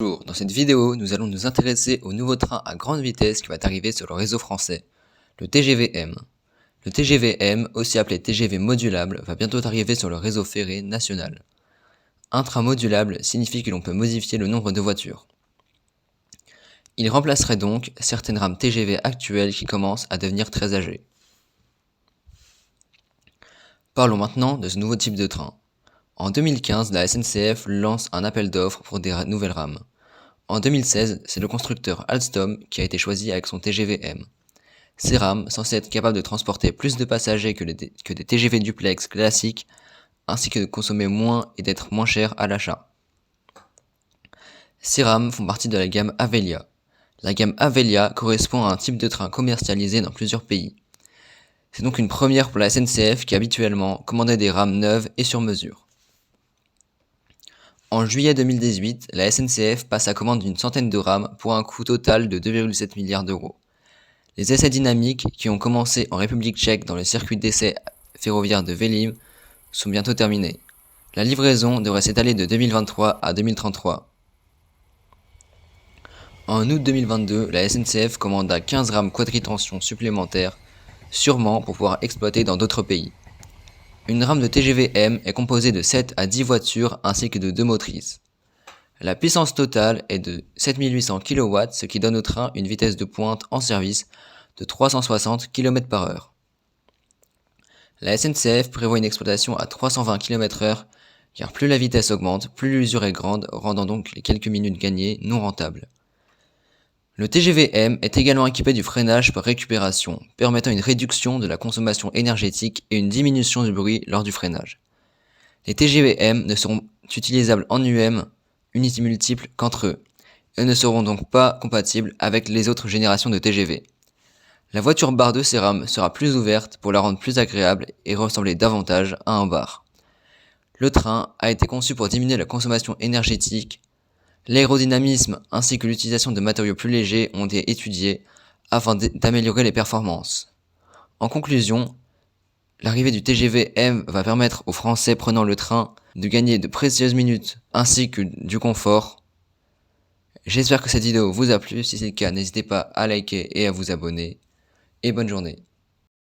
Bonjour, dans cette vidéo, nous allons nous intéresser au nouveau train à grande vitesse qui va arriver sur le réseau français, le TGV-M. Le TGV-M, aussi appelé TGV modulable, va bientôt arriver sur le réseau ferré national. Un train modulable signifie que l'on peut modifier le nombre de voitures. Il remplacerait donc certaines rames TGV actuelles qui commencent à devenir très âgées. Parlons maintenant de ce nouveau type de train. En 2015, la SNCF lance un appel d'offres pour des nouvelles rames. En 2016, c'est le constructeur Alstom qui a été choisi avec son TGV-M. Ces rames, censées être capables de transporter plus de passagers que des TGV duplex classiques, ainsi que de consommer moins et d'être moins chères à l'achat. Ces rames font partie de la gamme Avelia. La gamme Avelia correspond à un type de train commercialisé dans plusieurs pays. C'est donc une première pour la SNCF qui habituellement commandait des rames neuves et sur mesure. En juillet 2018, la SNCF passe à commande d'une centaine de rames pour un coût total de 2,7 milliards d'euros. Les essais dynamiques, qui ont commencé en République tchèque dans le circuit d'essais ferroviaire de Velim, sont bientôt terminés. La livraison devrait s'étaler de 2023 à 2033. En août 2022, la SNCF commanda 15 rames quadritension supplémentaires, sûrement pour pouvoir exploiter dans d'autres pays. Une rame de TGV-M est composée de 7 à 10 voitures ainsi que de 2 motrices. La puissance totale est de 7800 kW, ce qui donne au train une vitesse de pointe en service de 360 km/h. La SNCF prévoit une exploitation à 320 km/h, car plus la vitesse augmente, plus l'usure est grande, rendant donc les quelques minutes gagnées non rentables. Le TGV-M est également équipé du freinage par récupération, permettant une réduction de la consommation énergétique et une diminution du bruit lors du freinage. Les TGV-M ne seront utilisables en unité multiple qu'entre eux, et ne seront donc pas compatibles avec les autres générations de TGV. La voiture bar de ces rames sera plus ouverte pour la rendre plus agréable et ressembler davantage à un bar. Le train a été conçu pour diminuer la consommation énergétique. L'aérodynamisme ainsi que l'utilisation de matériaux plus légers ont été étudiés afin d'améliorer les performances. En conclusion, l'arrivée du TGV-M va permettre aux Français prenant le train de gagner de précieuses minutes ainsi que du confort. J'espère que cette vidéo vous a plu. Si c'est le cas, n'hésitez pas à liker et à vous abonner. Et bonne journée.